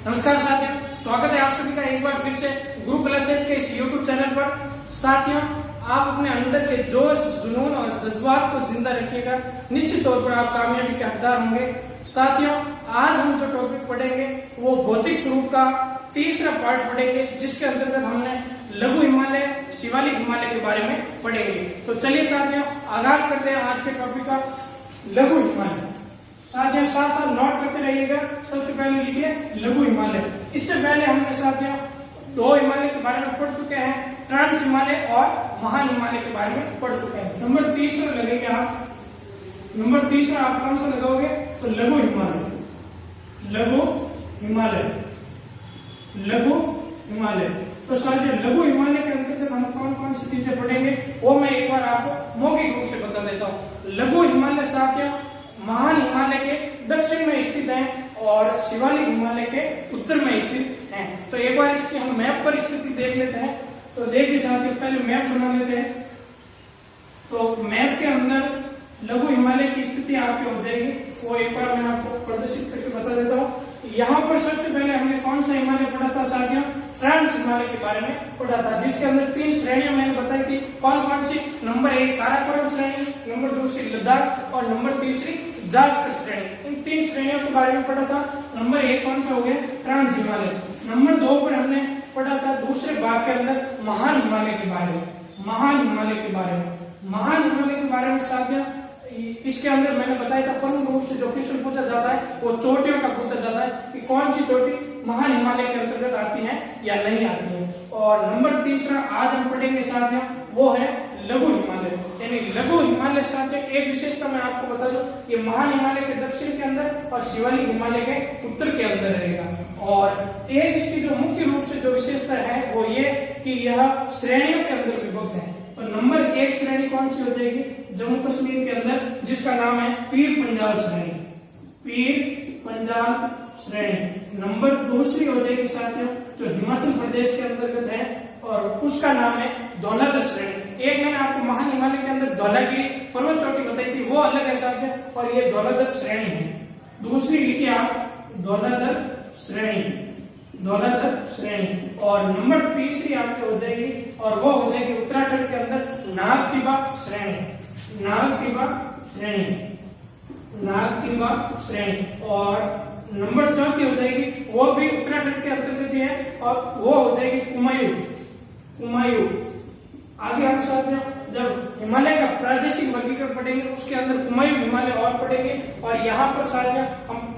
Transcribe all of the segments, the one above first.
नमस्कार साथियों, स्वागत है आप सभी का एक बार फिर से गुरु क्लासेज के इस YouTube चैनल पर। साथियों, आप अपने अंदर के जोश, जुनून और जज्बात को जिंदा रखिएगा। निश्चित तौर पर आप कामयाबी के हकदार होंगे। साथियों, आज हम जो टॉपिक पढ़ेंगे वो भौतिक स्वरूप का तीसरा पार्ट पढ़ेंगे, जिसके अंतर्गत हमने लघु हिमालय, शिवालिक हिमालय के बारे में पढ़ेंगे। तो चलिए साथियों, आगाज करते हैं आज के टॉपिक का, लघु हिमालय। साथियों, साथ साथ नोट करते रहिएगा। सबसे पहले लिखिए लघु हिमालय। इससे पहले हमने साथियों दो हिमालय के बारे में पढ़ चुके हैं, ट्रांस हिमालय और महान हिमालय के बारे में पढ़ चुके हैं। नंबर तीसरा लगेगा आप, नंबर तीसरा आप कौन सा लगाओगे? तो लघु हिमालय, लघु हिमालय, लघु हिमालय। तो साथियों, लघु हिमालय के अंतर्गत हम कौन कौन सी चीजें पढ़ेंगे वो मैं एक बार आपको मौखिक रूप से बता देता हूँ। लघु हिमालय साथियों महान हिमालय के दक्षिण में स्थित है और शिवालिक हिमालय के उत्तर में स्थित है। तो एक बार इसकी हम मैप पर स्थिति देख लेते हैं। तो देखिए साथियों, पहले मैप बना लेते हैं। तो मैप के अंदर लघु हिमालय की स्थिति आपकी हो जाएगी, वो एक बार मैं आपको प्रदर्शित करके बता देता हूँ। यहाँ पर सबसे पहले हमने कौन सा हिमालय पढ़ा था साथियों? ट्रांस हिमालय के बारे में पढ़ा था, जिसके अंदर तीन श्रेणियां मैंने बताई थी। कौन कौन सी? नंबर 1 काराकोरम श्रेणी, नंबर 2 लद्दाख और नंबर 3 जास्कर श्रेणी। इन तीन श्रेणियों के बारे में पढ़ा था। नंबर 1 कौन सा हो गया? ट्रांस हिमालय। नंबर 2 पर हमने पढ़ा था दूसरे भाग के अंदर महान हिमालय के बारे में, महान हिमालय के बारे में। महान हिमालय के बारे में साथियों इसके अंदर मैंने बताया था प्रमुख रूप से जो क्वेश्चन पूछा जाता है वो चोटियों का पूछा जाता है कि कौन सी चोटी महान हिमालय के अंतर्गत आती है या नहीं आती है। और नंबर तीसरा आज हम पढ़ेंगे साथियों वो है लघु हिमालय। यानी लघु हिमालय साथियों एक विशेषता मैं आपको बता दूं, ये महान हिमालय के दक्षिण के अंदर और शिवालिक हिमालय के उत्तर के अंदर रहेगा। और एक इसकी जो मुख्य रूप से जो विशेषता है वो ये कि यह श्रेणियों के अंदर विभक्त है। तो नंबर 1 श्रेणी कौन सी हो जाएगी? जम्मू कश्मीर के अंदर, जिसका नाम है पीर पंजाल श्रेणी, पीर पंजाल श्रेणी। नंबर 2 हो जाएगी साथियों जो हिमाचल प्रदेश के अंतर्गत है और उसका नाम है धौलाधर श्रेणी। एक मैंने आपको महान हिमालय के अंदर धौलागिरी पर्वत चोटी बताई थी, वो अलग है साथियों, और ये धौलाधर श्रेणी है। दूसरी लिखिए आप धौलाधर श्रेणी, धौलाधर श्रेणी। और नंबर 3 आपकी हो जाएगी और वो हो जाएगी उत्तराखंड के अंदर नागटिबा श्रेणी, नागटिबा श्रेणी, नागटिबा श्रेणी। और नंबर 4 हो जाएगी वो भी उत्तराखंड के अंतर्गत है और वो हो जाएगी कुमायूं, कुमायूं। आगे आप साथियों जब हिमालय का प्रादेशिक वर्गीकरण पढ़ेंगे उसके अंदर कुमायूं हिमालय और पढ़ेंगे। और यहाँ पर साथियों हम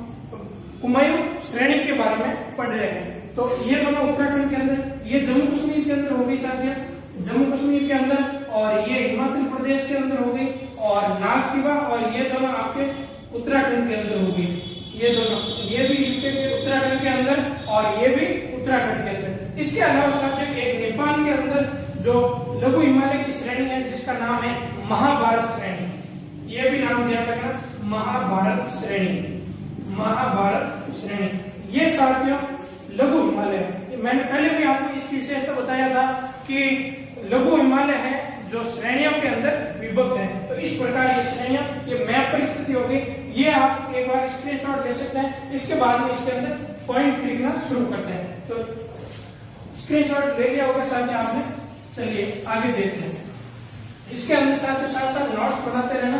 कुमायूं श्रेणी के बारे में पढ़ रहे हैं। तो ये दोनों उत्तराखंड के अंदर, ये जम्मू कश्मीर के अंदर होगी साथियों, जम्मू कश्मीर के अंदर, और ये हिमाचल प्रदेश के अंदर होगी। और नागटिबा और ये दोनों आपके उत्तराखंड के अंदर होगी। ये दोनों, ये भी यूके के उत्तराखंड के अंदर और ये भी उत्तराखंड के अंदर। इसके अलावा साथियों एक नेपाल के अंदर जो लघु हिमालय की श्रेणी है जिसका नाम है महाभारत श्रेणी। ये भी नाम ध्यान रखना, महाभारत श्रेणी, महाभारत श्रेणी। ये साथियों लघु हिमालय है। मैंने पहले भी आपको इसकी विशेषता बताया था कि लघु हिमालय है जो श्रेणियों के अंदर विभक्त है। तो इस प्रकार ये श्रेणियां, ये मैप पर स्थिति होगी। ये आप एक बार स्क्रीनशॉट ले सकते हैं। इसके बाद में इसके अंदर पॉइंट लिखना शुरू करते हैं। तो स्क्रीनशॉट ले लिया होगा साथियों आपने। चलिए आगे देखते हैं। इसके अंदर साथ साथ नोट्स बनाते रहना,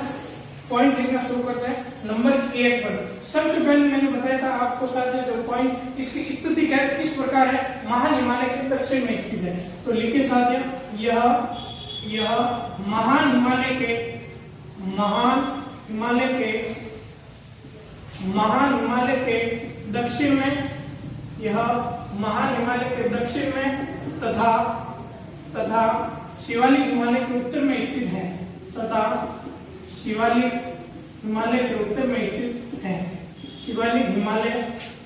पॉइंट लिखना शुरू करते हैं। नंबर 1 पर सबसे पहले मैंने बताया था आपको साथियों जो पॉइंट इसकी स्थिति किस प्रकार है, महान हिमालय के दक्षिण में स्थित है। तो लिखिए साथियों यह महान हिमालय के, महान हिमालय के, महान हिमालय के दक्षिण में, यह महान हिमालय के दक्षिण में तथा शिवालिक हिमालय के उत्तर में स्थित है, तथा शिवालिक हिमालय के उत्तर में स्थित है, शिवालिक हिमालय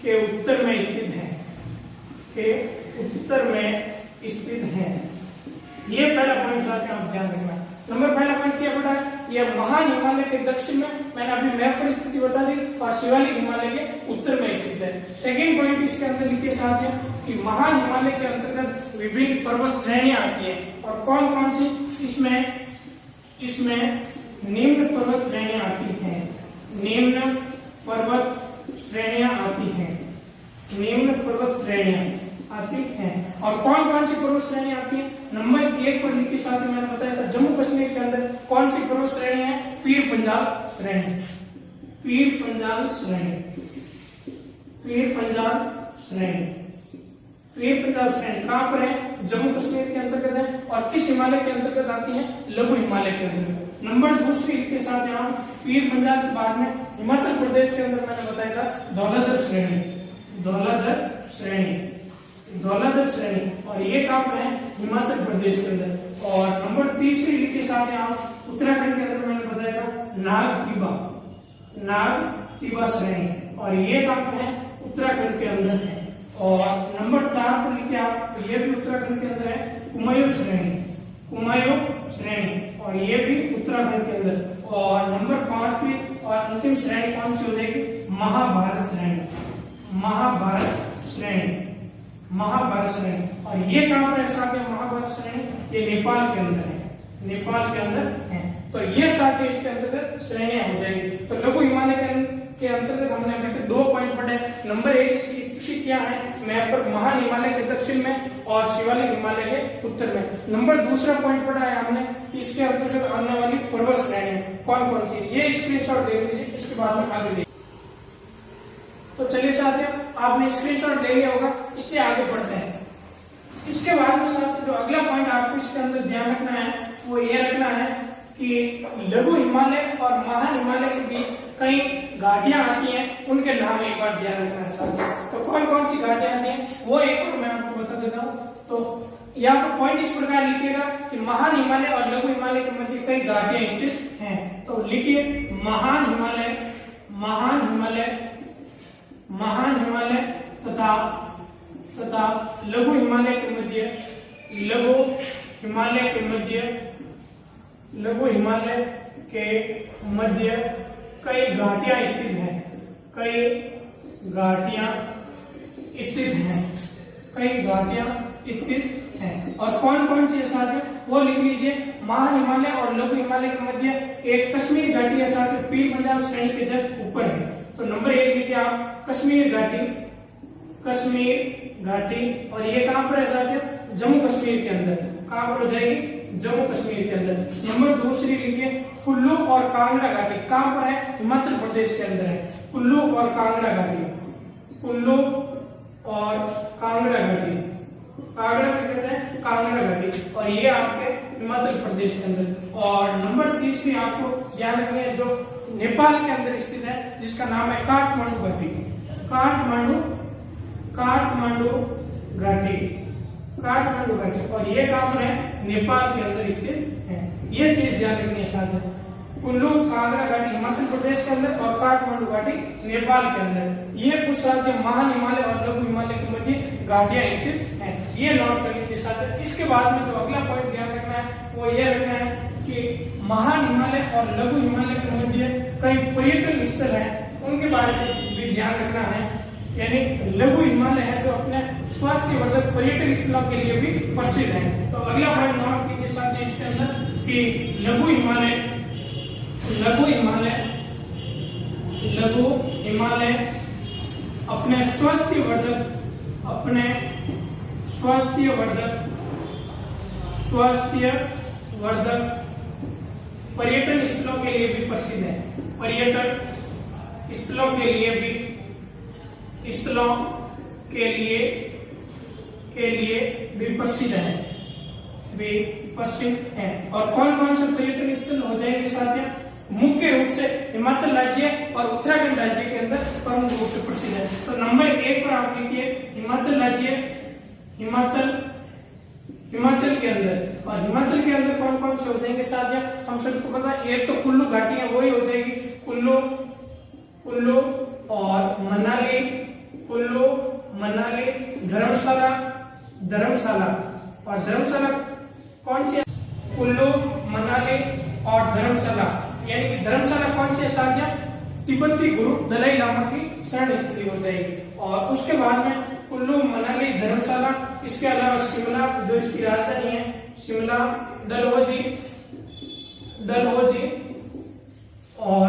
के उत्तर में स्थित है, के उत्तर में स्थित है। ये पहला पॉइंट साथियों आप ध्यान रखना। नंबर पहला पॉइंट क्या पता है? यह महान हिमालय के दक्षिण में, मैंने अभी मैप पर स्थिति बता दी, और शिवालिक हिमालय के उत्तर में स्थित है। सेकेंड पॉइंट इसके अंदर लिखिए साथियों कि महान हिमालय के अंतर्गत विभिन्न पर्वत श्रेणियां आती है। और कौन कौन सी? इसमें निम्न पर्वत श्रेणियां आती हैं, निम्न पर्वत श्रेणियां आती हैं, निम्न पर्वत श्रेणियां आती हैं। और कौन कौन सी पर्वत श्रेणी आती है? नंबर 1 पर लिखी साथ में मैंने बताया था जम्मू कश्मीर के अंदर कौन सी पर्वत श्रेणी है? पीर पंजाल श्रेणी, पीर पंजाल श्रेणी, पीर पंजाल श्रेणी, पीर पंजाल श्रेणी कहां पर है? जम्मू कश्मीर के अंतर्गत है। और किस हिमालय के अंतर्गत आती है? लघु हिमालय के अंतर्गत। नंबर 2 के साथ यहाँ पीर पंजाल के बाद में हिमाचल प्रदेश के अंदर मैंने बताया था धौलाधर श्रेणी, धौलाधर श्रेणी, धौलाधर श्रेणी। और ये कहां पर है? हिमाचल प्रदेश के अंदर। और नंबर 3 के साथ यहाँ उत्तराखंड के अंदर मैंने बताया था नाग टिबा, नाग टिबा श्रेणी। और ये कहां पर है? उत्तराखंड के अंदर है। और नंबर 4 पर लिखे आप, तो ये भी उत्तराखंड के अंदर है, कुमायूं श्रेणी, कुमायूं श्रेणी। और ये भी उत्तराखंड के अंदर। और नंबर 5 और अंतिम श्रेणी कौन सी हो जाएगी? महाभारत श्रेणी, महाभारत श्रेणी, महाभारत श्रेणी। और ये कहां पर ऐसा है महाभारत श्रेणी? ये नेपाल के अंदर है, नेपाल के अंदर है। तो ये साथ इसके अंतर्गत श्रेणियां हो जाएगी। तो लघु हिमालय के अंतर्गत हमने अभी तक 2 पॉइंट पढ़े। नंबर 1 इसकी स्थिति क्या है? मैप पर महान हिमालय के दक्षिण में और शिवालिक हिमालय के उत्तर में। नंबर 2 पॉइंट पढ़ा है हमने कि इसके अंतर्गत आने वाली पर्वत श्रेणियां कौन कौन सी। ये स्क्रीनशॉट दे लीजिए, इसके बाद में आगे देखिए। तो चलिए साथियों, आपने स्क्रीनशॉट ले लिया होगा, इससे आगे बढ़ते हैं। इसके बाद में साथ जो अगला पॉइंट आपको इसके अंदर ध्यान रखना है वो ये रखना है कि लघु हिमालय और महान हिमालय के बीच कई घाटियां आती हैं, उनके नाम एक बार ध्यान रखना है साथ। तो कौन कौन सी घाटियां आती हैं वो एक बार मैं आपको बता देता हूँ। तो यहाँ पर पॉइंट इस प्रकार लिखिएगा कि महान हिमालय और लघु हिमालय के मध्य कई घाटियां स्थित हैं। तो लिखिए महान हिमालय, महान हिमालय, महान हिमालय तथा लघु हिमालय के मध्य, लघु हिमालय के मध्य, लघु हिमालय के मध्य कई घाटियां स्थित हैं, कई घाटियां स्थित हैं, कई घाटियां स्थित हैं। और कौन कौन सी साथ है वो लिख लीजिए। महान हिमालय और लघु हिमालय के मध्य एक कश्मीर घाटी है साथ में पीर पंजाल श्रेणी के जस्ट ऊपर है। तो नंबर 1 लिखिए आप कश्मीर घाटी, कश्मीर घाटी। और ये कहां पर है साथ? जम्मू कश्मीर के अंदर। कहां पर हो जाएगी? जम्मू कश्मीर के अंदर। नंबर 2 लिखिए कुल्लू और कांगड़ा घाटी। कहां पर है? हिमाचल प्रदेश के अंदर है। कुल्लू और कांगड़ा घाटी, कुल्लू और कांगड़ा घाटी, कांगड़ा कहते हैं कांगड़ा घाटी। और ये आपके हिमाचल प्रदेश के अंदर। और नंबर 3 आपको ध्यान रखनी है जो नेपाल के अंदर स्थित है, जिसका नाम है काठमांडू घाटी, काठमांडू, काठमांडू घाटी, काठमांडू घाटी। और ये कहां पर है? नेपाल के अंदर स्थित है। ये चीज ध्यान रखनी है साथ। कुल्लू कांगड़ा घाटी हिमाचल प्रदेश के अंदर और काठमांडू घाटी नेपाल के अंदर। ये कुछ साथ महान हिमालय और लघु हिमालय के मध्य घाटियां स्थित हैं। ये नोट कर लीजिए साथ। इसके बाद में जो अगला पॉइंट ध्यान रखना है वो ये रखना है कि महान हिमालय और लघु हिमालय के मध्य कई पर्यटन स्थल हैं, उनके बारे में भी ध्यान रखना है। यानी लघु हिमालय है जो अपने स्वास्थ्यवर्धक पर्यटन स्थलों के लिए भी प्रसिद्ध है। तो अगला पॉइंट नोट कीजिए साथ इसके अंदर कि लघु हिमालय, लघु हिमालय, लघु हिमालय अपने स्वास्थ्यवर्धक, अपने स्वास्थ्यवर्धक, स्वास्थ्यवर्धक पर्यटन स्थलों के लिए भी प्रसिद्ध है। पर्यटन स्थलों के लिए भी, स्थलों के लिए भी प्रसिद्ध है, भी प्रसिद्ध है। और कौन कौन से पर्यटन स्थल हो जाएंगे साथियों? मुख्य रूप से हिमाचल राज्य और उत्तराखंड राज्य के अंदर प्रमुख रूप से प्रसिद्ध है। तो नंबर 1 पर आप लिखिए हिमाचल राज्य, हिमाचल, हिमाचल के अंदर। और हिमाचल के अंदर कौन कौन से हो जाएंगे साथियों? हम सबको पता है एक तो कुल्लू घाटी है, वही हो जाएगी कुल्लू, कुल्लू और मनाली, कुल्लू, मनाली, धर्मशाला, धर्मशाला। और धर्मशाला कौन सी है? कुल्लू, मनाली और धर्मशाला। यानी कि धर्मशाला कौन सी है साथियों? तिब्बती गुरु दलाई लामा की शरण स्थली हो जाएगी। और उसके बाद में कुल्लू, मनाली, धर्मशाला, इसके अलावा शिमला जो इसकी राजधानी है, शिमला, डलहौजी, डलहौजी। और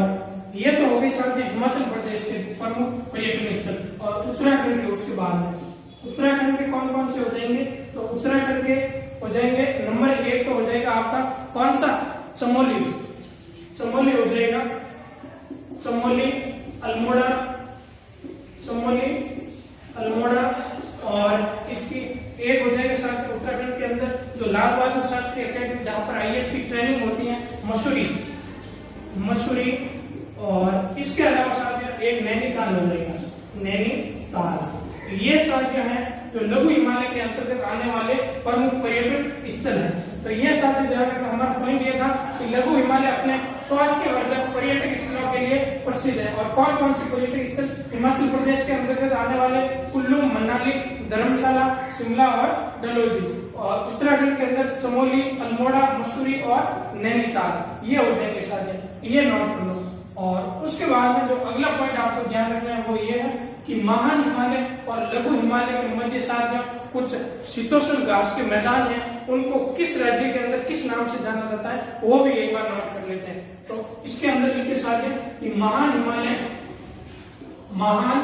ये तो हो गई साथियों हिमाचल प्रदेश के प्रमुख पर्यटन स्थल। और उत्तराखंड के उसके बाद में उत्तराखंड के कौन कौन से हो जाएंगे? तो उत्तराखंड के हो जाएंगे नंबर 1 तो हो जाएगा आपका कौन सा? चमोली, चमोली हो जाएगा, चमोली, अल्मोड़ा, चमोली, अल्मोड़ा। और इसकी एक हो जाएगा साथ उत्तराखंड के अंदर जो लाल बहादुर शास्त्री अकेडमी जहां पर आईएएस की ट्रेनिंग होती है, मसूरी, मसूरी। और इसके अलावा साथ एक नैनीताल हो जाएगा, नैनीताल। ये साथियां हैं जो लघु हिमालय के अंतर्गत आने वाले प्रमुख पर्यटन स्थल हैं। तो ये साथी ध्यान रखना, हमारा पॉइंट ये था कि लघु हिमालय अपने स्वास्थ्यवर्धक पर्यटक स्थलों के लिए प्रसिद्ध है। और कौन कौन से पर्यटक स्थल हिमाचल प्रदेश के अंतर्गत आने वाले? कुल्लू, मनाली, धर्मशाला, शिमला और डलहौजी। और उत्तराखंड के अंदर चमोली, अल्मोड़ा, मसूरी और नैनीताल ये हो जाएंगे साथी, ये नोट कर लो। और उसके बाद में जो अगला पॉइंट आपको ध्यान रखना है वो ये है कि महान हिमालय और लघु हिमालय के मध्य साथ कुछ शीतोष्ण घास के मैदान हैं, उनको किस राज्य के अंदर किस नाम से जाना जाता है वो भी एक बार नोट कर लेते हैं। तो इसके अंदर लिखे साथ है कि महान हिमालय, महान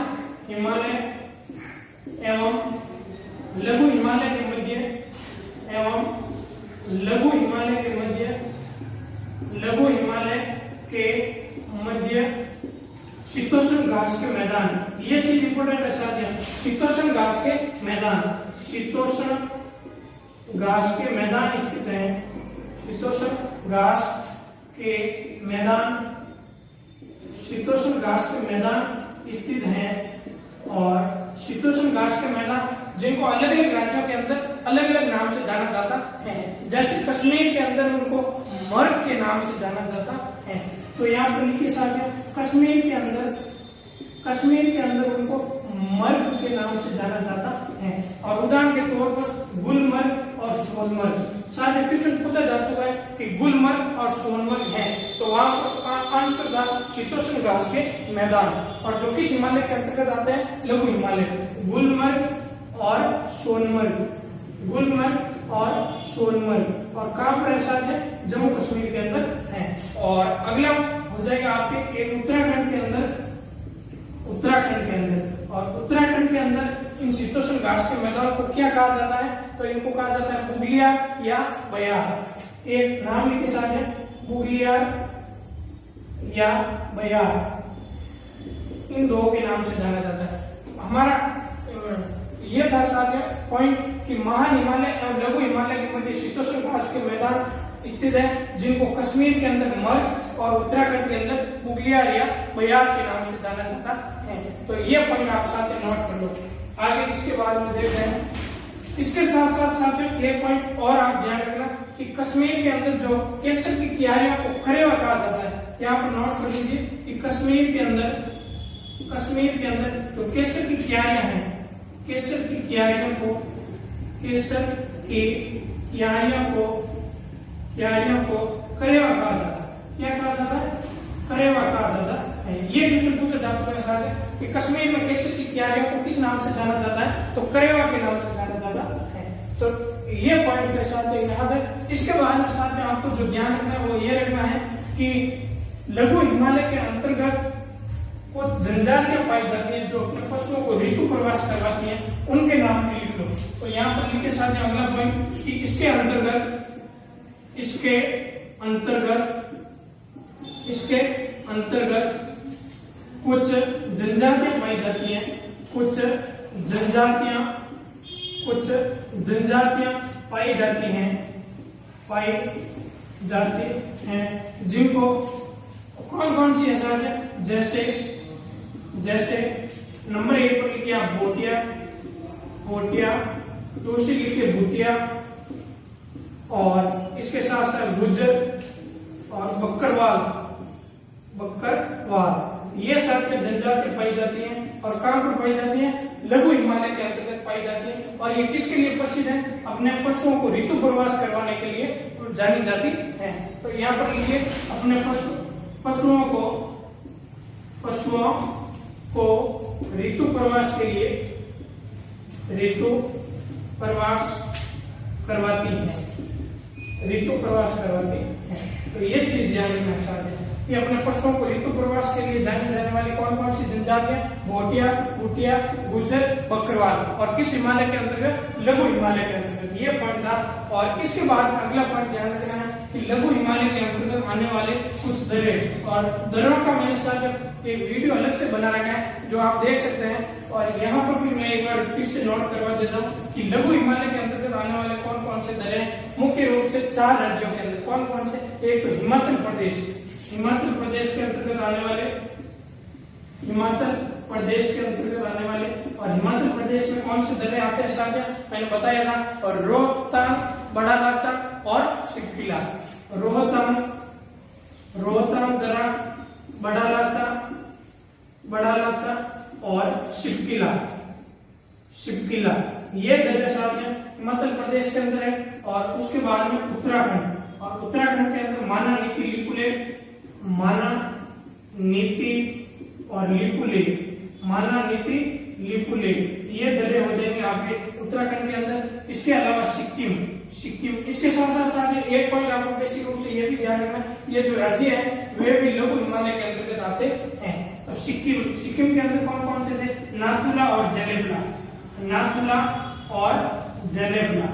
हिमालय एवं लघु हिमालय के मध्य, एवं लघु हिमालय के मध्य, लघु हिमालय के मध्य शीतोष्ण घास के मैदान। ये चीज इंपोर्टेंट है साथियों, शीतोष्ण घास के मैदान, शीतोष्ण घास के मैदान स्थित है, शीतोष्ण घास के मैदान, शीतोष्ण घास के मैदान स्थित हैं। और शीतोष्ण घास के मैदान जिनको अलग अलग राज्यों के अंदर अलग अलग नाम से जाना जाता है, जैसे कश्मीर के अंदर उनको मर्ग के नाम से जाना जाता है। तो यहाँ पर लिखिए साथियों, कश्मीर के अंदर उनको मर्ग के नाम से जाना जाता है। और उदाहरण के तौर पर गुलमर्ग और सोनमर्ग। साथ ही क्वेश्चन पूछा जा चुका है कि गुलमर्ग और सोनमर्ग है, तो वहां पर आंसर था शीतोष्ण घास के मैदान। और जो किस हिमालय के अंतर्गत आते हैं? लघु हिमालय, गुलमर्ग और सोनमर्ग, गुलमर्ग और सोनमर्ग। और कहां पर ऐसा है? जम्मू कश्मीर के अंदर है। और अगला हो जाएगा आपके एक उत्तराखंड के अंदर, उत्तराखंड के अंदर। और उत्तराखंड के अंदर इन शीतोष्ण घास के मैदान को क्या कहा जाता है? तो इनको कहा जाता है बुग्लियार या बयार। एक नाम लिखे साथ है, बुग्लियार या बयार, इन दो के नाम से जाना जाता है। हमारा ये था साथियों पॉइंट कि महान हिमालय और लघु हिमालय के मध्य शीतोष्ण घास के मैदान स्थित है, जिनको कश्मीर के अंदर मर्ग और उत्तराखंड के अंदर बुग्लियार या बयार के नाम से जाना जाता है। तो ये पॉइंट आप साथ नोट कर लो। आगे इसके बाद में देख रहे हैं, इसके साथ साथ साथ एक पॉइंट और आप ध्यान रखना कि कश्मीर के अंदर जो केसर की क्यारियों को खरेवा कहा जाता है, यहाँ पर नोट कर लीजिए कि कश्मीर के अंदर जो केसर की क्यारियां हैं, केसर की क्यारियों को, केसर की क्यारियों को करेवा कहा जाता है। क्या कहा जाता है? करेवा कहा जाता है। ये क्वेश्चन पूछा जा चुका है साथ कि कश्मीर में केसर की क्यारियों को किस नाम से जाना जाता है? तो करेवा के नाम से जाना जाता है। तो ये पॉइंट के साथ याद है। इसके बाद में साथ में आपको जो ध्यान रखना है वो ये रखना है कि लघु हिमालय के अंतर्गत कुछ जनजातियां पाई जाती हैं जो अपने पशुओं को ऋतु प्रवास करवाती हैं, उनके नाम भी लिख लो। तो यहाँ पर लिखे साथ अगला पॉइंट कि इसके अंतर्गत कुछ जनजातियां पाई जाती हैं, कुछ जनजातियां पाई जाती हैं जिनको कौन कौन सी है? जैसे नंबर 1 पर लिखिए आप भोटिया, दूसरी लिखिए भूटिया, और इसके साथ साथ गुज्जर और बक्करवाल, ये सब जनजाति पाई जाती हैं। और कहां पर पाई जाती हैं? लघु हिमालय के अंतर्गत पाई जाती है। और ये किसके लिए प्रसिद्ध है? अपने पशुओं को ऋतु प्रवास करवाने के लिए जानी जाती है। तो यहाँ पर लिखिए अपने पशुओं को ऋतु प्रवास के लिए करवाती है। तो ये चीज ध्यान रखना चाहते हैं कि अपने पशुओं को ऋतु प्रवास के लिए जानी जाने वाली कौन कौन सी जनजाति साथियों भोटिया, भूटिया, गुजर, बकरवाल, और किस हिमालय के अंतर्गत? लघु हिमालय के अंतर्गत। ये पॉइंट था। और इसके बाद अगला पॉइंट ध्यान रखना है कि लघु हिमालय के अंतर्गत आने वाले कुछ दर्रे, और दर्रों का मैंने साथ एक वीडियो अलग से बना रखा है जो आप देख सकते हैं। और यहाँ पर भी मैं एक बार फिर से नोट करवा देता हूँ कि लघु हिमालय के अंतर्गत आने वाले कौन कौन से दर्रे हैं। मुख्य रूप से 4 राज्यों के अंदर। कौन कौन से? एक तो हिमाचल प्रदेश, हिमाचल प्रदेश के अंतर्गत आने वाले, हिमाचल प्रदेश के अंतर्गत आने वाले, और हिमाचल प्रदेश में कौन से दर्रे आते हैं साथियों? मैंने बताया था, और रोहतांग, बड़ा लाचा और शिवकिला। रोहतांग, रोहतांग दर्रा, बड़ा लाचा और शिवकिला, शिवकिला, ये दर्रे साथियों हिमाचल प्रदेश के अंदर है। और उसके बाद में उत्तराखंड, और उत्तराखंड के अंदर माना, नीति, लिपुले, माना, नीति और लिपुले, माना, नीति, लिपुले, ये दर्रे हो जाएंगे आपके उत्तराखंड के अंदर। इसके अलावा सिक्किम, सिक्किम, इसके साथ साथ साथ एक पॉइंट आपको बेसिक रूप से ये भी ध्यान रखना, ये जो राज्य है वे भी लघु हिमालय के अंतर्गत आते हैं। तो सिक्किम, सिक्किम के अंदर कौन कौन से थे? नाथुला और जलेबला, नाथुला और जलेबला,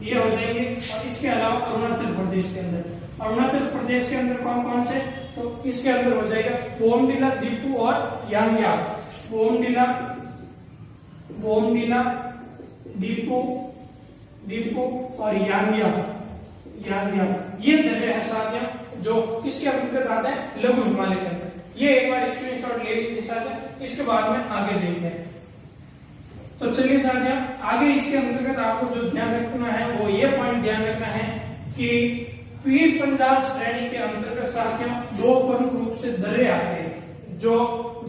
ये हो जाएंगे। और इसके अलावा अरुणाचल प्रदेश के अंदर, अरुणाचल प्रदेश के अंदर कौन कौन से? तो इसके अंदर हो जाएगा बोमडिला, दीपू और यांग्याम, बोमडिला, बोमडिला, दीपू, दीपू और यांग्याम, यांग्याम, ये दर्रे हैं साथियों जो किसके अंतर्गत आते हैं? लघु हिमालय के अंदर। ये एक बार स्क्रीनशॉट ले लीजिए साथियों। इसके बाद में आगे देखते हैं। तो चलिए साथियों आगे इसके अंतर्गत आपको जो ध्यान रखना है वो ये पॉइंट ध्यान रखना है कि पीर पंजाल श्रेणी के अंतर्गत साथियों 2 प्रमुख रूप से दर्रे आते हैं जो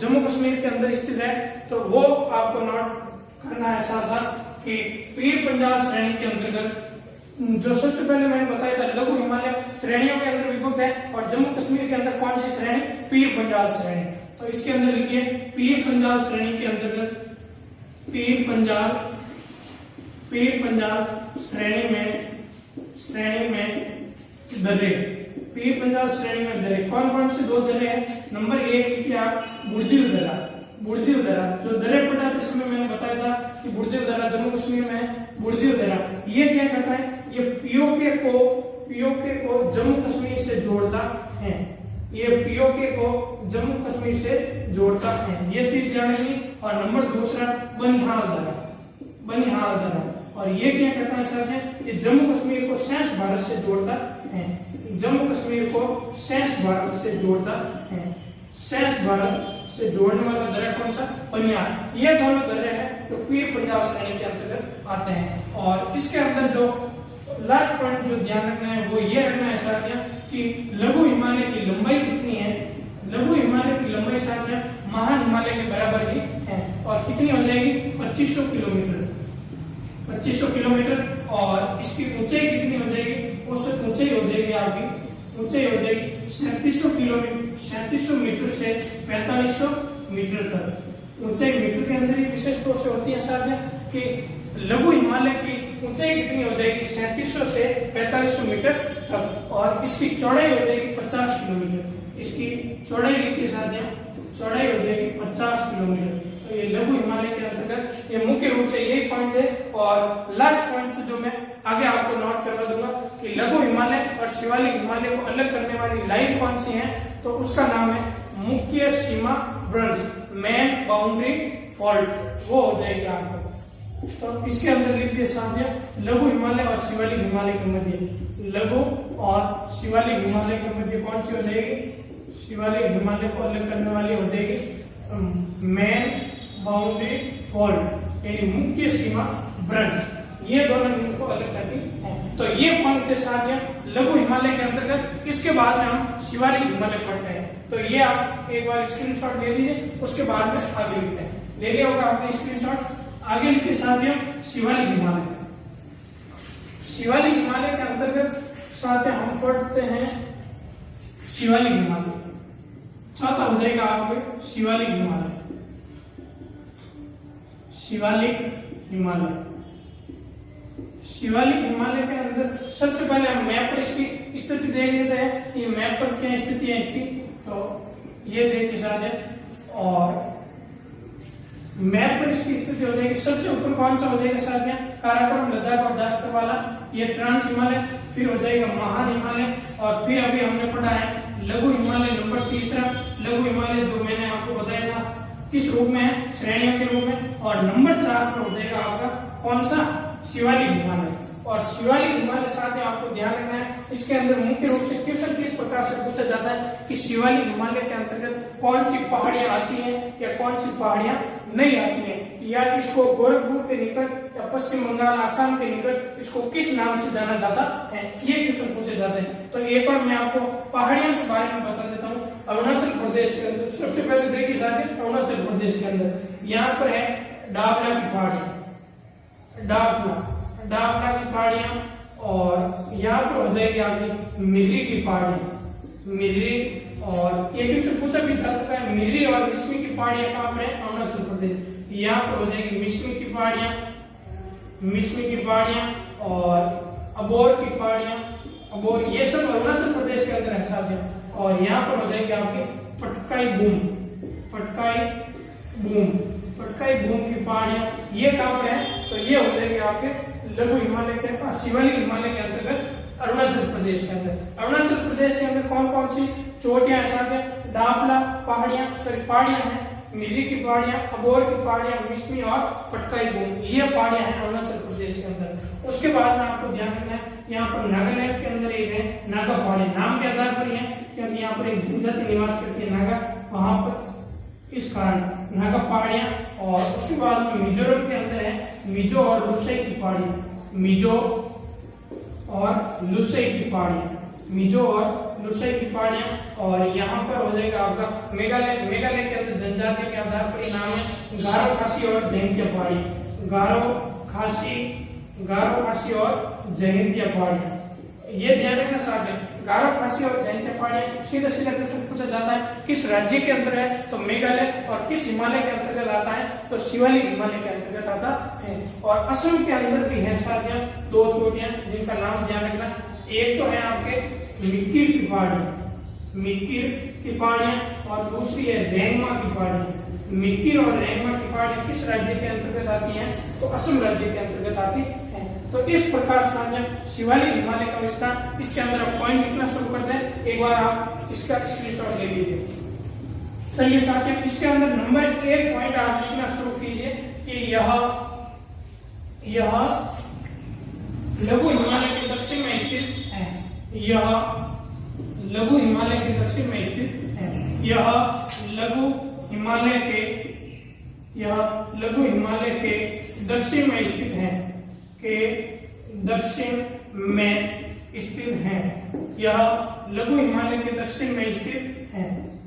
जम्मू कश्मीर के अंदर स्थित है। तो वो आपको नोट करना है साथ साथ कि पीर पंजाल श्रेणी के अंतर्गत जो सबसे पहले मैंने बताया था लघु हिमालय श्रेणियों के अंदर विभक्त है, और जम्मू कश्मीर के अंदर कौन सी श्रेणी? पीर पंजाल श्रेणी। तो इसके अंदर लिखिए पीर पंजाल श्रेणी के अंतर्गत, पीर पंजाल, पीर पंजाल श्रेणी में दर्रे, पीर पंजाल श्रेणी में दर्रे कौन कौन से 2 दर्रे हैं? नंबर 1 लिखिए आप बुर्जिल दर्रा, बुर्जिल दर्रा, जो दर्रे पढ़ाते समय मैंने बताया था कि बुर्जिल दर्रा जम्मू कश्मीर में है। बुर्जिल दर्रा ये क्या करता है? ये पीओके को जम्मू कश्मीर से जोड़ता है, ये पीओके को जम्मू कश्मीर से जोड़ता है, ये चीज ध्यान रखनी। और नंबर 2 बनिहाल दर्रा, बनिहाल दर्रा, और ये क्या करता है सर? ये जम्मू कश्मीर को शेष भारत से जोड़ता है, जम्मू कश्मीर को शेष भारत से जोड़ता है, शेष भारत से जोड़ने वाला दर्रा कौन सा? बनिहाल। ये दोनों दर्रे हैं तो पीर पंजाल श्रेणी के अंतर्गत आते हैं। और इसके अंदर जो लास्ट पॉइंट जो ध्यान रखना है वो ये रखना है साथियों कि लघु हिमालय की लंबाई कितनी है? लघु हिमालय की लंबाई साथियों महान हिमालय के बराबर ही है, और कितनी हो जाएगी? 2500 किलोमीटर, 2500 किलोमीटर। और इसकी ऊंचाई कितनी हो जाएगी? औसत ऊंचाई हो जाएगी आपकी, ऊंचाई हो जाएगी 3700 किलोमीटर, 3700 मीटर से 4500 मीटर तक। ऊंचाई मीटर के अंदर ही विशेष तौर से होती है साथियों कि लघु हिमालय की ऊंचाई कितनी हो जाएगी? 3700 से 4500 मीटर तक, और इसकी चौड़ाई हो जाएगी 50 किलोमीटर। इसकी चौड़ाई लिखिए साथियों, चौड़ाई हो जाएगी 50 किलोमीटर। तो ये लघु हिमालय के अंतर्गत ये मुख्य रूप से यही पॉइंट है। और लास्ट पॉइंट तो जो मैं आगे आपको नोट करवा दूंगा कि लघु हिमालय और शिवालिक हिमालय को अलग करने वाली लाइन कौन सी है? तो उसका नाम है मुख्य सीमा ब्रंज, मेन बाउंड्री फॉल्ट, वो हो जाएगी आपको। तो इसके अंदर लिख दिए साथियों लघु हिमालय और शिवालिक हिमालय के मध्य, लघु और शिवालिक हिमालय के मध्य कौन सी हो जाएगी? शिवालिक हिमालय को अलग करने वाली हो जाएगी मेन बाउंड्री फॉल्ट, यानी मुख्य सीमा ब्रंज। ये दोनों इनको अलग करनी है। तो ये पॉइंट के साथ लघु हिमालय के अंतर्गत इसके बाद में हम शिवालिक हिमालय पढ़ते हैं। तो ये आप एक बार स्क्रीनशॉट ले लीजिए, उसके बाद में आगे लिखते हैं। ले लिया होगा आपने स्क्रीनशॉट। आगे लिखिए साथियों शिवालिक हिमालय। शिवालिक हिमालय के अंतर्गत साथियों हम पढ़ते हैं शिवालिक हिमालय। चौथा हो जाएगा आपके शिवालिक हिमालय, शिवालिक हिमालय। शिवालिक हिमालय के अंदर सबसे पहले हम मैप पर इसकी स्थिति देख लेते हैं कि मैप पर क्या स्थिति है इसकी। तो ये देखिए साथियों, और मैप पर इसकी स्थिति हो जाएगी। सबसे ऊपर कौन सा हो जाएगा साथियों? काराकोरम, लद्दाख और जास्कर वाला, ये ट्रांस हिमालय। फिर हो जाएगा महान हिमालय, और फिर अभी हमने पढ़ा है लघु हिमालय नंबर तीसरा। लघु हिमालय जो मैंने आपको बताया था किस रूप में है? श्रेणियों के रूप में। और नंबर 4 पर हो जाएगा आपका कौन सा? शिवालिक हिमालय। और शिवालिक हिमालय साथ में आपको ध्यान रखना है, इसके अंदर मुख्य रूप से क्वेश्चन किस प्रकार से पूछा जाता है कि शिवालिक हिमालय के अंतर्गत कौन सी पहाड़ियां आती हैं या कौन सी पहाड़ियां नहीं आती हैं, या इसको गोरखपुर के निकट या पश्चिम बंगाल, आसाम के निकट इसको किस नाम से जाना जाता है, ये क्वेश्चन पूछे जाते हैं। तो एक बार मैं आपको पहाड़ियों के बारे में बता देता हूँ। अरुणाचल प्रदेश के अंदर सबसे पहले देखिए साथियों, अरुणाचल प्रदेश के अंदर यहाँ पर है डाबला की पहाड़ी, डाबला की पहाड़ियां, और यहाँ पर हो जाएगी आपकी मिर्री की पहाड़ी, मिर्री। और ये क्वेश्चन पूछा भी जा चुका है, मिर्री और मिश्मी की पहाड़ियां कहाँ पर है? अरुणाचल प्रदेश। यहाँ पर हो जाएगी मिश्मी की पहाड़ियां, मिश्मी की पहाड़ियां, और अबोर की पहाड़ियां, अबोर, ये सब अरुणाचल प्रदेश के अंदर है साथियों। और यहाँ पर हो जाएगी आपकी Patkai boom, Patkai boom, Patkai boom की पहाड़ियां, ये कहाँ पर है? तो ये हो जाएगी आपके लघु हिमालय के पास, शिवालिक हिमालय के अंतर्गत अरुणाचल प्रदेश के अंदर। अरुणाचल प्रदेश के अंदर कौन कौन सी चोटियां साथ है? डाबला पहाड़ियां हैं, मिर्री की पहाड़ियां, अबोर की पहाड़ियां, मिश्मी और पटकाई बूम, ये पहाड़ियां हैं अरुणाचल प्रदेश के अंदर। उसके बाद में आपको ध्यान रखना है, यहाँ पर नागालैंड के अंदर एक है नागा पहाड़ी, नाम के आधार पर है क्योंकि यहाँ पर एक जनजाति निवास करती है नागा, वहां पर इस कारण नागा पहाड़ियां। और उसके बाद में मिजोरम के अंदर है मिजो और लुसाई की पहाड़ियां, मिजो और लुसाई की पहाड़ियां, मिजो और लुसाई की पहाड़ियां। और यहाँ पर हो जाएगा आपका मेघालय, मेघालय के अंदर जनजाति के आधार पर नाम है गारो, खासी और जयंतिया पहाड़ी, गारो खासी और जयंतिया पहाड़ियां, ये ध्यान रखना साथ है। गारो, खासी और जयंतिया पहाड़ियां सीधा सीधा क्वेश्चन पूछा जाता है किस राज्य के अंदर है? तो मेघालय। और किस हिमालय के अंतर्गत आता है? तो शिवालिक हिमालय के अंतर्गत आता है। और असम के अंदर भी है साथियों 2 चोटियां जिनका नाम ध्यान रखना, एक तो है आपके मिक्किर की पहाड़ी, मिक्किर की पहाड़ियां, और दूसरी है रेंगमा की पहाड़ी। मिक्किर और रेंगमा की पहाड़ी किस राज्य के अंतर्गत आती है? तो असम राज्य के अंतर्गत आती है। तो इस प्रकार से शिवालिक हिमालय का विस्तार, इसके अंदर आप पॉइंट लिखना शुरू करते हैं। एक बार आप इसका स्क्रीनशॉट ले लीजिए। चलिए साथियों, इसके अंदर नंबर 1 पॉइंट आप लिखना शुरू कीजिए कि यह लघु हिमालय के दक्षिण में स्थित है, यह लघु हिमालय के दक्षिण में स्थित है, यह लघु हिमालय के दक्षिण में स्थित है, के दक्षिण में स्थित है, यह लघु हिमालय के दक्षिण में स्थित है।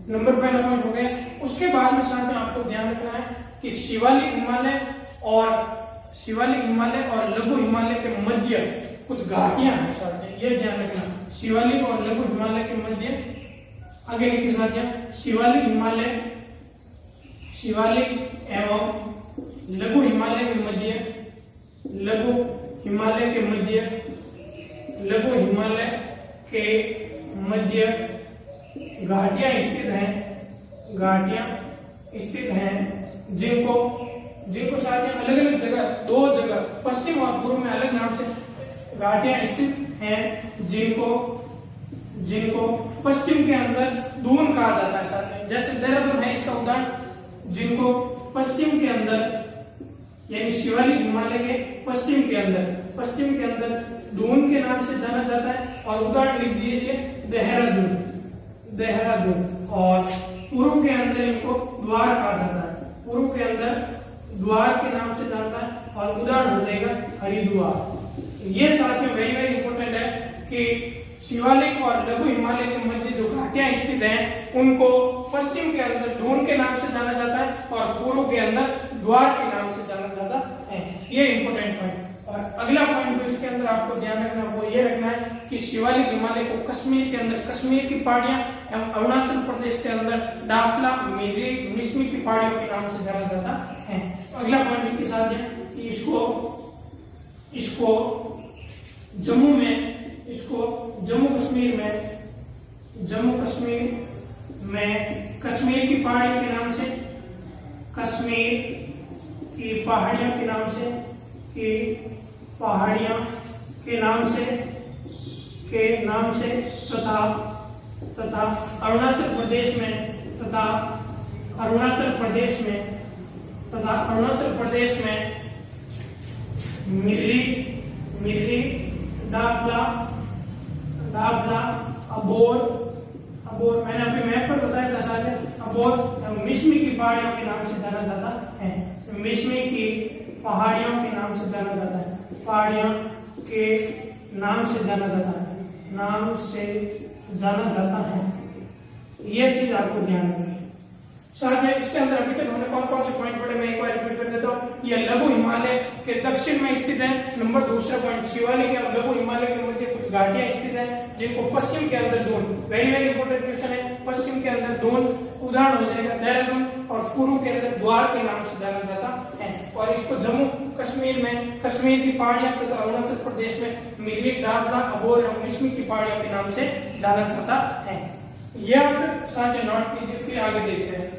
नंबर पहला पॉइंट हो गया। उसके बाद में साथ में आपको ध्यान रखना है कि शिवालिक हिमालय और लघु हिमालय के मध्य कुछ घाटियां हैं साथ में, ये ध्यान रखना। शिवालिक और लघु हिमालय के मध्य, आगे लिखिए साथियों, शिवालिक एवं लघु हिमालय के मध्य, लघु हिमालय के मध्य घाटियां स्थित हैं, जिनको साथियों अलग अलग जगह, 2 जगह पश्चिम और पूर्व में अलग नाम से घाटियां स्थित हैं, जिनको पश्चिम के अंदर दून कहा जाता है साथियों। जैसे देहरादून है इसका उदाहरण, जिनको पश्चिम के अंदर यानी शिवालिक हिमालय के पश्चिम के अंदर दून के नाम से जाना जाता है। और उदाहरण लिख दीजिए देहरादून। और पूर्व के अंदर इनको द्वार कहा जाता है, पूर्व के अंदर द्वार के नाम से जानता है। और उदाहरण हो जाएगा हरिद्वार। ये साथ में वेरी वेरी इंपॉर्टेंट है कि शिवालिक और लघु हिमालय के मध्य जो घाटियां स्थित हैं उनको पश्चिम के अंदर दून के नाम से जाना जाता है और पूर्व के अंदर द्वार के नाम से जाना जाता है। ये इंपॉर्टेंट पॉइंट। और अगला पॉइंट जो इसके अंदर आपको ध्यान रखना वो ये रखना है कि शिवालिक हिमालय को कश्मीर के अंदर कश्मीर की पहाड़ियां एवं अरुणाचल प्रदेश के अंदर डापला, मिर्री, मिश्मी की पहाड़ियों के नाम से जाना जाता है। अगला पॉइंट के साथ है कि इसको जम्मू कश्मीर में कश्मीर की पहाड़ी के नाम से कश्मीर की पहाड़ियों के नाम से, की पहाड़ियों के नाम से, तथा अरुणाचल प्रदेश में, तथा अरुणाचल प्रदेश में मिर्री, डाबला, अबोर, मैंने अपने मैप पर बताया था शायद, अबोर मिश्मी की पहाड़ियों के नाम से जाना जाता है। मिश्मी की पहाड़ियों के नाम से जाना जाता है, पहाड़ियों के नाम से जाना जाता है, यह चीज आपको ध्यान रखनी है। साथ में इसके अंदर अभी तक हमने कौन कौन से पॉइंट पढ़े, मैं एक बार रिपीट कर देता हूँ। यह लघु हिमालय के दक्षिण में स्थित है। नंबर दूसरा पॉइंट, शिवालिक और लघु हिमालय के मध्य कुछ घाटियां स्थित है जिनको पश्चिम के अंदर Doon, very very important question है, पश्चिम के अंदर दून, उदाहरण हो जाएगा देहरादून, और पूर्व के अंदर द्वार के नाम से जाना जाता है। और इसको जम्मू कश्मीर में कश्मीर की पहाड़ियां तथा अरुणाचल प्रदेश में मिर्री, डाबला, अबोर और मिश्मी की पहाड़ियों के नाम से जाना जाता है। यह आप साथ नोट कीजिए, फिर आगे देखते हैं।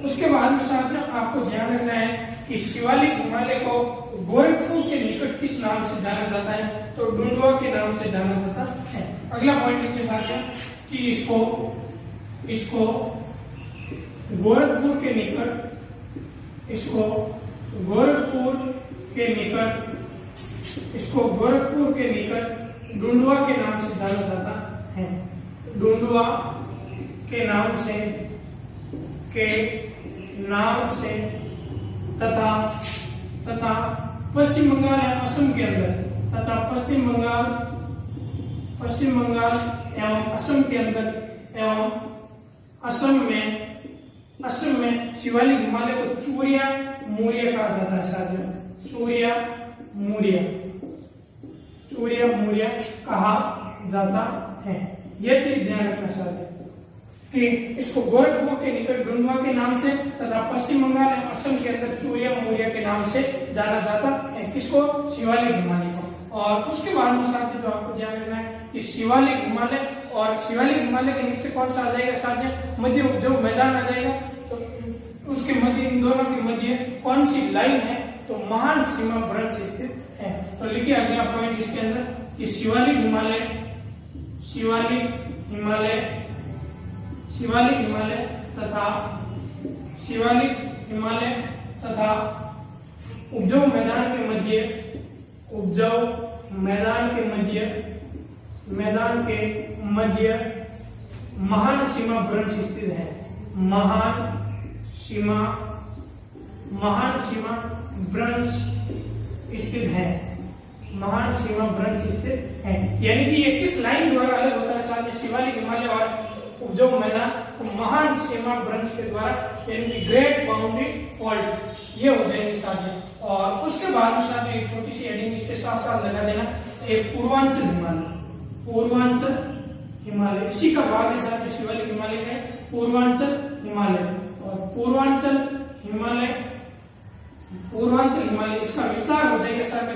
उसके बाद में साथियों आपको ध्यान रखना है कि शिवालिक हिमालय को गोरखपुर के निकट किस नाम से जाना जाता है, तो डुंडुआ के नाम से जाना जाता है। अगला पॉइंट लिखिए साथियों कि इसको गोरखपुर के निकट, इसको गोरखपुर के निकट डुंडुआ के नाम से जाना जाता है, डुंडुआ के नाम से तथा पश्चिम बंगाल या असम के अंदर, तथा पश्चिम बंगाल एवं असम के अंदर एवं असम में शिवालिक हिमालय को चूरिया मूरिया कहा जाता है साथियों, चूरिया मूरिया कहा जाता है। यह चीज ध्यान रखना चाहते हैं कि इसको गोरखपुर के निकट डुंडुआ के नाम से तथा पश्चिम बंगाल एवं असम के अंदर चूरिया मूरिया के नाम से जाना जाता है। किसको? शिवालिक हिमालय को। और उसके बाद में साथियों जो आपको ध्यान रखना है कि शिवालिक हिमालय और शिवालिक हिमालय के नीचे कौन सा आ जाएगा साथियों? मध्य उपजाऊ मैदान आ जाएगा। तो उसके मध्य, इन दोनों के मध्य कौन सी लाइन है? तो महान सीमा भ्रंश स्थित है। तो लिखिए अगला पॉइंट इसके अंदर कि शिवालिक हिमालय तथा उपजाऊ मैदान के मध्य महान सीमा भ्रंश स्थित है, महान सीमा भ्रंश स्थित है। यानी कि ये किस लाइन द्वारा अलग होता है साथ? शिवालिक हिमालय और उपजाऊ मैदान, तो महान सीमा भ्रंश के द्वारा, यानी कि ग्रेट बाउंड्री फॉल्ट, ये हो जाएंगे साथ। और उसके बाद में साथ एक छोटी सी हेडिंग इसके साथ साथ लगा देना, एक पूर्वांचल हिमालय, इसी का भाग है साथ शिवालिक हिमालय है पूर्वांचल हिमालय। और पूर्वांचल हिमालय इसका विस्तार हो जाएगा साथ।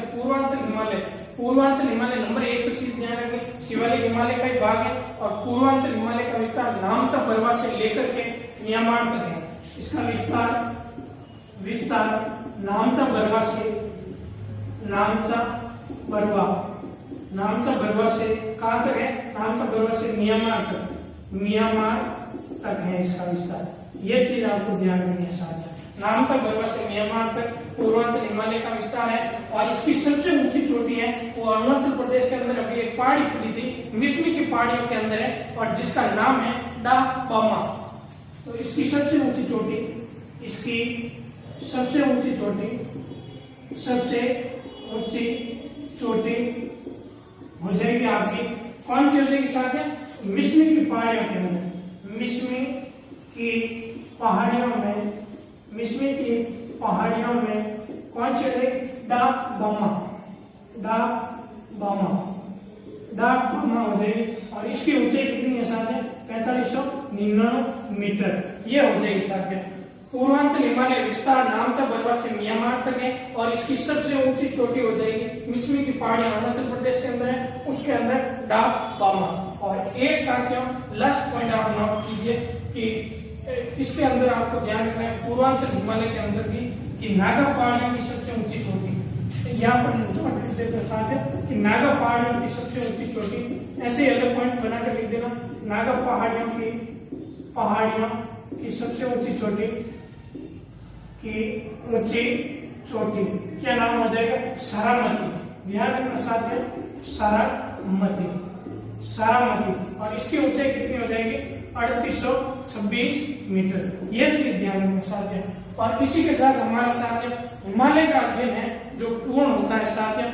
पूर्वांचल हिमालय नंबर 1 पर चीज ध्यान रखें, शिवालिक हिमालय का ही भाग है। और पूर्वांचल हिमालय का विस्तार नामचा बरवा से लेकर के म्यांमार तक है। इसका विस्तार नामचा बरवा से कहां तक है? नामचा बरवा से म्यांमार तक है इसका विस्तार। यह चीज आपको ध्यान रखनी है साथ। नामचा बरवा से म्यांमार तक पूर्वांचल हिमालय का विस्तार है। और इसकी सबसे ऊंची चोटी है वो अरुणाचल प्रदेश के अंदर अभी एक पहाड़ी खुली थी, मिश्मी की पहाड़ियों के अंदर है, और जिसका नाम है डा बामा। तो इसकी सबसे ऊंची चोटी हो जाएगी आपकी, कौन सी हो जाएगी साथ में? मिश्मी की पहाड़ियों के अंदर, मिश्मी की पहाड़ियों में कौन सी हो जाएगी? डा बामा हो जाएगी। और इसकी ऊंचाई कितनी है साथ में? 4599 मीटर। ये हो जाएगी साथ में। पूर्वांचल हिमालय विस्तार नामचा बरवा से म्यांमार तक है। और इसकी सबसे ऊंची चोटी हो जाएगी मिश्मी की पहाड़ी अरुणाचल प्रदेश के अंदर है, उसके अंदर डा बामा। और एक साथियों लास्ट पॉइंट आप नोट कीजिए कि इसके अंदर आपको ध्यान रखना है पूर्वांचल हिमालय के अंदर भी कि नागा पहाड़ियों की सबसे ऊंची चोटी, यहाँ पर लिख देते साथ है कि नागा पहाड़ियों की सबसे ऊंची चोटी, ऐसे ही अलग पॉइंट बनाकर लिख देना। नागा पहाड़ियों की सबसे ऊंची चोटी चोटी क्या नाम हो जाएगा? सारामती। ध्यान रखना साथ है सारामती। और इसकी ऊंचाई कितनी हो जाएगी? 3826 मीटर। यह चीज ध्यान रखना साथ है। और इसी के साथ हमारा साथ है हिमालय का अध्ययन है जो पूर्ण होता है साथ है।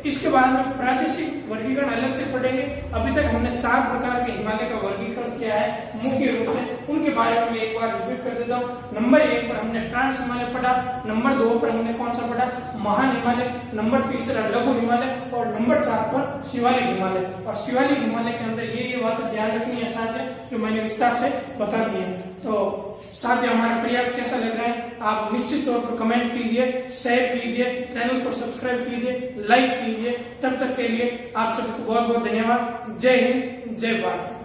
इसके बाद में प्रादेशिक वर्गीकरण अलग से पढ़ेंगे। अभी तक हमने 4 प्रकार के हिमालय का वर्गीकरण किया है मुख्य रूप से, उनके बारे में एक बार रिपीट कर देता हूँ। नंबर 1 पर हमने ट्रांस हिमालय पढ़ा, नंबर 2 पर हमने कौन सा पढ़ा? महान हिमालय, नंबर 3 लघु हिमालय और नंबर 4 पर शिवालिक हिमालय। और शिवालिक हिमालय के अंदर ये बात ध्यान रखनी है साथ है जो मैंने विस्तार से बता दी है। तो साथ ही हमारा प्रयास कैसा लग रहा है आप निश्चित तौर पर कमेंट कीजिए, शेयर कीजिए, चैनल को सब्सक्राइब कीजिए, लाइक कीजिए। तब तक के लिए आप सबको बहुत बहुत धन्यवाद। जय हिंद, जय भारत।